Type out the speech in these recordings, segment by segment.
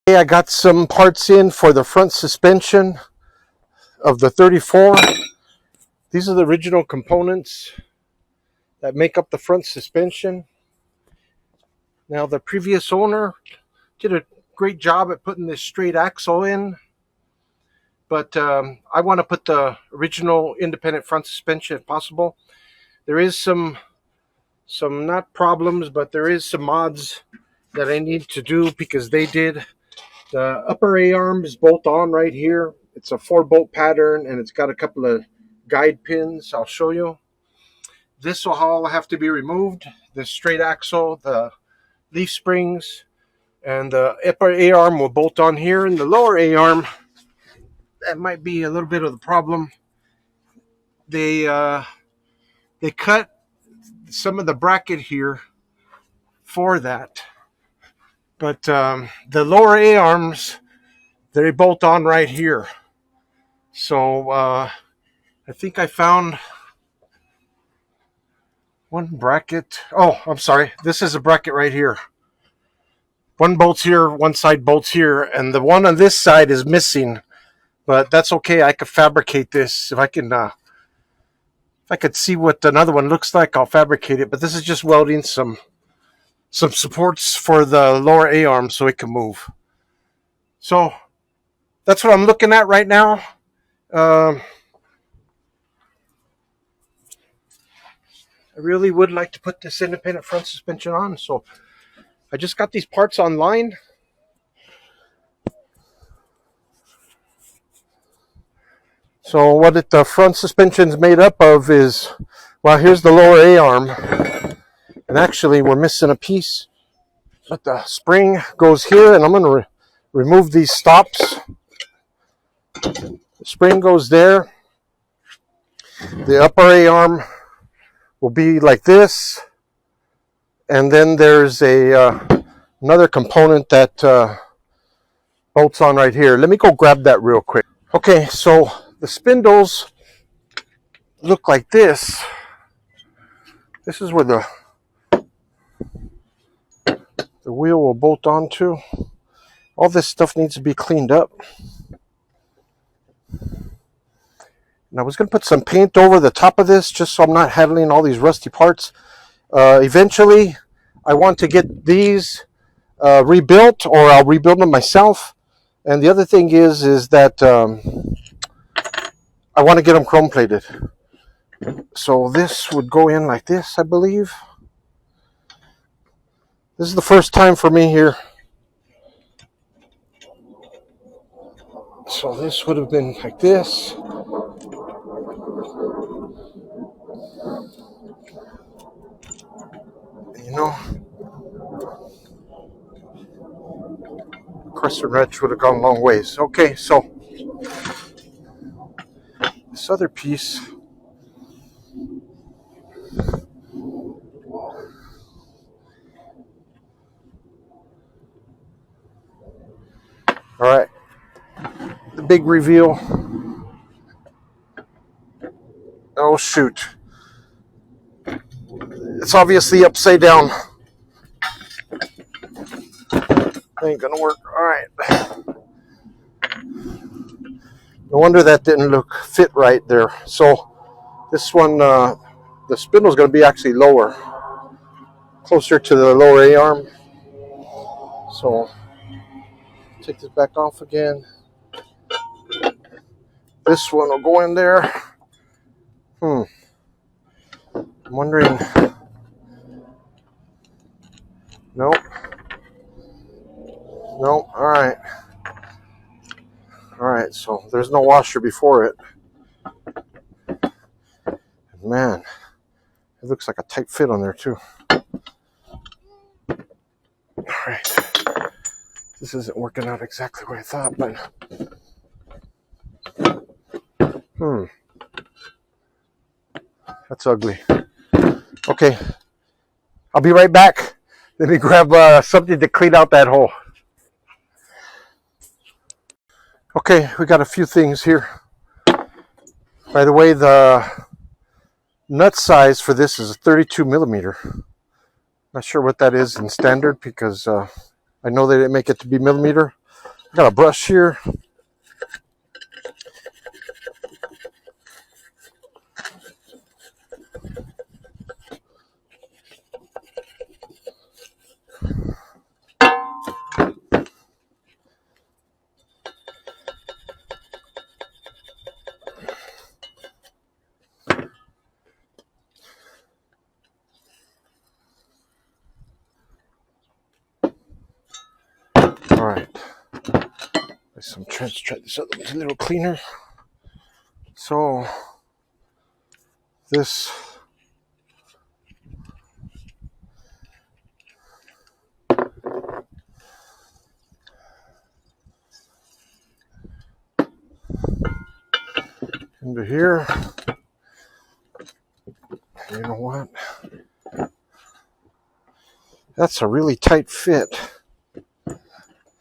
I got some parts in for the front suspension of the 34. These are the original components that make up the front suspension. Now, the previous owner did a great job at putting this straight axle in, but I want to put the original independent front suspension if possible. There is some not problems, but there is some mods that I need to do because they did. The upper A-arm is bolt on right here. It's a 4-bolt pattern, and it's got a couple of guide pins. I'll show you. This will all have to be removed. The straight axle, the leaf springs, and the upper A-arm will bolt on here. And the lower A-arm, that might be a little bit of the problem. They cut some of the bracket here for that. But the lower A-arms, they bolt on right here. So I think I found one bracket. Oh, I'm sorry. This is a bracket right here. One bolts here, one side bolts here, and the one on this side is missing. But that's okay. I could fabricate this. If I could see what another one looks like, I'll fabricate it. But this is just welding some supports for the lower A-arm so it can move. So that's what I'm looking at right now. I really would like to put this independent front suspension on, so I just got these parts online. So what the front suspension is made up of is, well, here's the lower A-arm. And actually, we're missing a piece. But the spring goes here, and I'm going to remove these stops. The spring goes there. The upper A-arm will be like this. And then there's another component that bolts on right here. Let me go grab that real quick. Okay, so the spindles look like this. This is where the wheel will bolt onto. All this stuff needs to be cleaned up. And I was going to put some paint over the top of this just so I'm not handling all these rusty parts. Eventually, I want to get these rebuilt, or I'll rebuild them myself. And the other thing is that I want to get them chrome plated. So this would go in like this, I believe. This is the first time for me here. So this would have been like this. You know, crescent wrench would have gone a long ways. Okay, so this other piece, all right, the big reveal. Oh shoot, it's obviously upside down. Ain't gonna work. All right, no wonder that didn't fit right there. So this one, the spindle is going to be actually lower, closer to the lower A-arm. So take this back off again. This one will go in there. I'm wondering. Nope. Nope. All right. All right. So there's no washer before it. Man, it looks like a tight fit on there too. All right. This isn't working out exactly what I thought, but that's ugly. Okay, I'll be right back. Let me grab something to clean out that hole. Okay, we got a few things here. By the way, the nut size for this is a 32 millimeter. Not sure what that is in standard because I know they didn't make it to be millimeter. Got a brush here. All right. Let's try this other one's a little cleaner. So this into here. You know what? That's a really tight fit.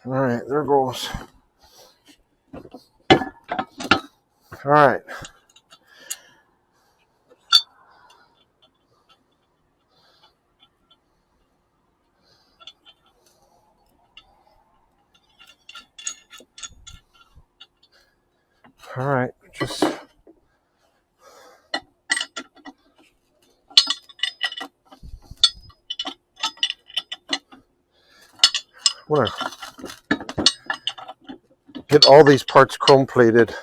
All right, there goes. All right. All right, just want to get all these parts chrome plated,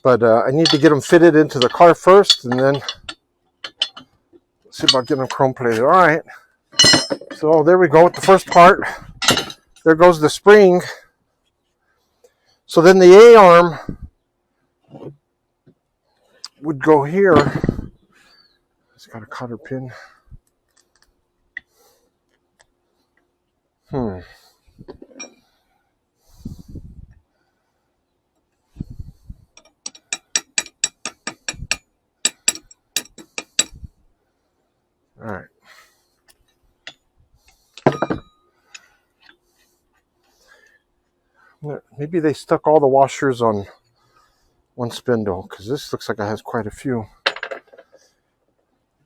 but I need to get them fitted into the car first, and then see about getting them chrome plated. All right, so there we go with the first part. There goes the spring. So then the A-arm would go here. It's got a cotter pin. All right. Maybe they stuck all the washers on one spindle, because this looks like it has quite a few.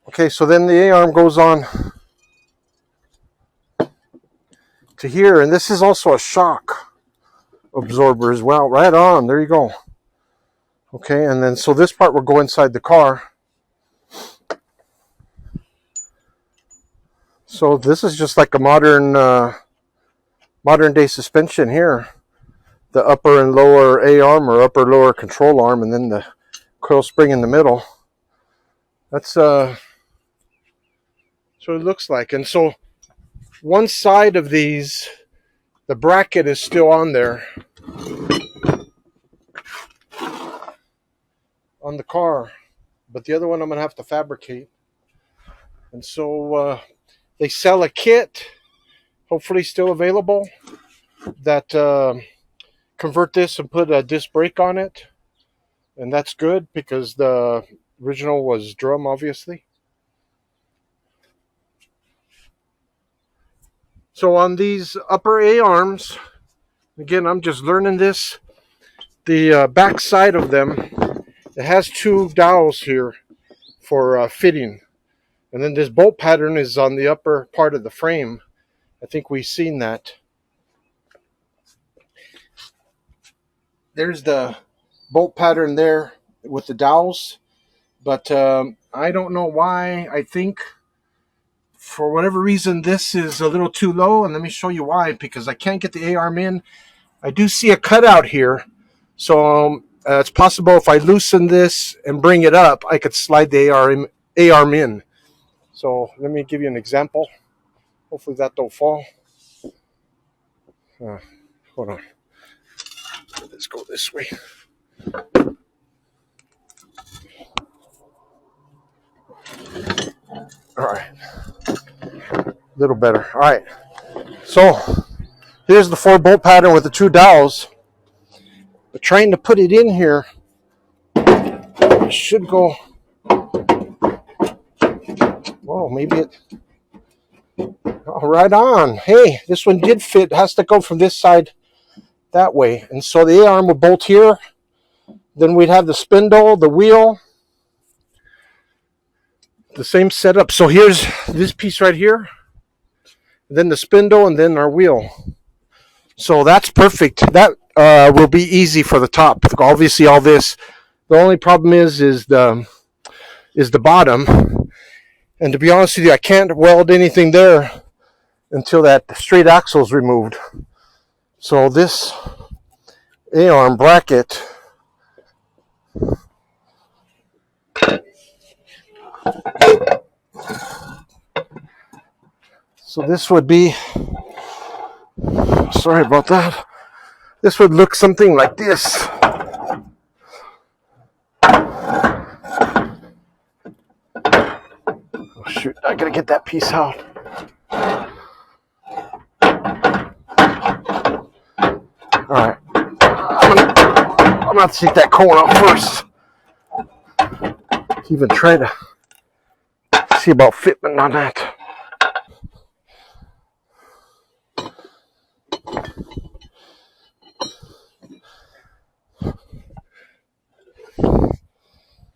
Okay, so then the A-arm goes on to here, and this is also a shock absorber as well. Right on, there you go. Okay, and then so this part will go inside the car. So this is just like a modern day suspension here. The upper and lower A-arm, or upper lower control arm, and then the coil spring in the middle. That's what it looks like. And so one side of these, the bracket is still on there on the car, but the other one I'm gonna have to fabricate. And so they sell a kit, hopefully still available, that convert this and put a disc brake on it, and that's good because the original was drum, obviously. So on these upper A-arms, again, I'm just learning this, the back side of them, it has two dowels here for fitting, and then this bolt pattern is on the upper part of the frame. I think we've seen that. There's the bolt pattern there with the dowels, but I don't know why. I think for whatever reason this is a little too low, and let me show you why, because I can't get the A-arm in. I do see a cutout here, so it's possible if I loosen this and bring it up, I could slide the A-arm in. So let me give you an example. Hopefully that don't fall. Hold on. Let's go this way. All right. A little better. All right. So here's the 4-bolt pattern with the 2 dowels. But trying to put it in here, it should go. Whoa, maybe it. Oh, right on. Hey, this one did fit. It has to go from this side that way. And so the A-arm would bolt here. Then we'd have the spindle, the wheel, the same setup. So here's this piece right here, then the spindle, and then our wheel. So that's perfect. That will be easy for the top. Obviously, all this. The only problem is the bottom. And to be honest with you, I can't weld anything there until that straight axle is removed. So this A-arm bracket, so this would be, sorry about that, this would look something like this. Oh shoot, I gotta get that piece out. Alright, I'm gonna take that cone out first. Even try to see about fitment on that.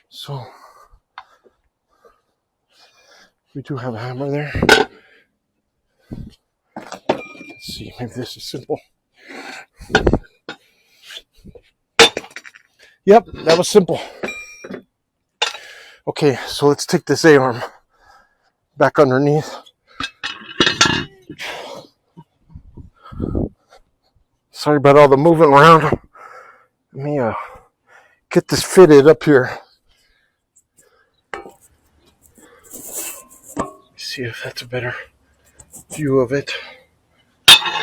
So we do have a hammer there. Let's see, maybe this is simple. Yep, that was simple. Okay, so let's take this A-arm back underneath. Sorry about all the moving around. Let me get this fitted up here. See if that's a better view of it.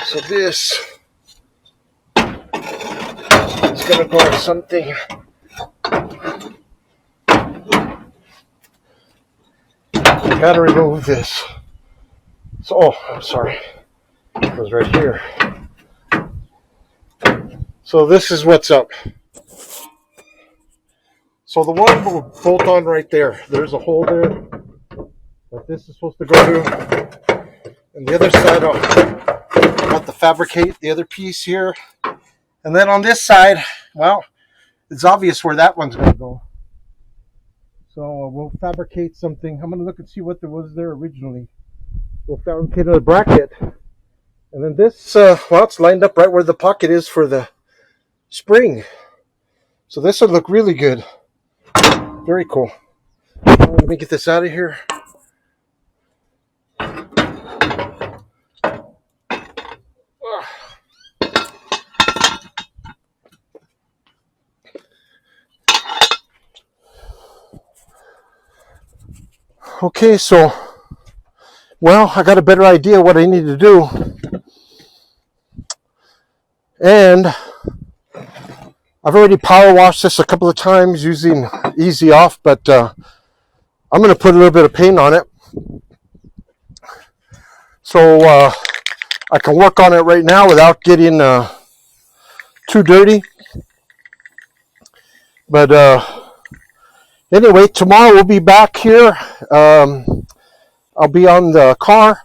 So this is gonna go to something. Gotta remove this. So, oh, I'm sorry. It was right here. So this is what's up. So the one will bolt on right there. There's a hole there that this is supposed to go to. And the other side, I've got the fabricate, the other piece here. And then on this side, well, it's obvious where that one's going to go. So we'll fabricate something. I'm going to look and see what there was there originally. We'll fabricate a bracket. And then this, well, it's lined up right where the pocket is for the spring. So this would look really good. Very cool. Let me get this out of here. Okay, so, well, I got a better idea what I need to do. And I've already power washed this a couple of times using Easy Off, but I'm going to put a little bit of paint on it. So I can work on it right now without getting too dirty. But anyway, tomorrow we'll be back here. I'll be on the car.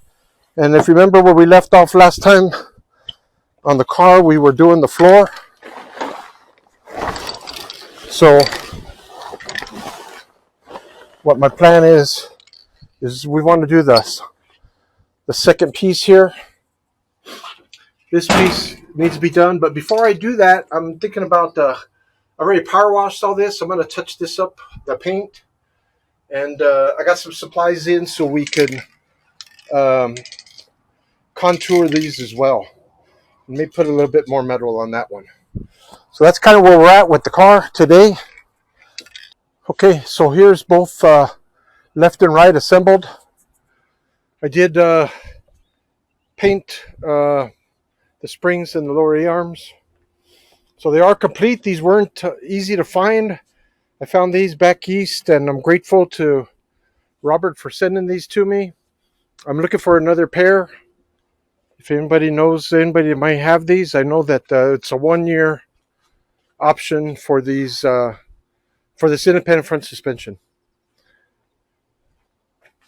And if you remember where we left off last time on the car, we were doing the floor. So what my plan is we want to do this. The second piece here. This piece needs to be done. But before I do that, I'm thinking about, I already power washed all this. I'm going to touch this up, the paint. And I got some supplies in so we can contour these as well. Let me put a little bit more metal on that one. So that's kind of where we're at with the car today. Okay, so here's both left and right assembled. I did paint the springs and the lower A-arms. So they are complete. These weren't easy to find. I found these back east, and I'm grateful to Robert for sending these to me. I'm looking for another pair. If anybody knows anybody that might have these, I know that it's a 1-year option for these for this independent front suspension.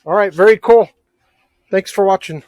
All right, very cool. Thanks for watching.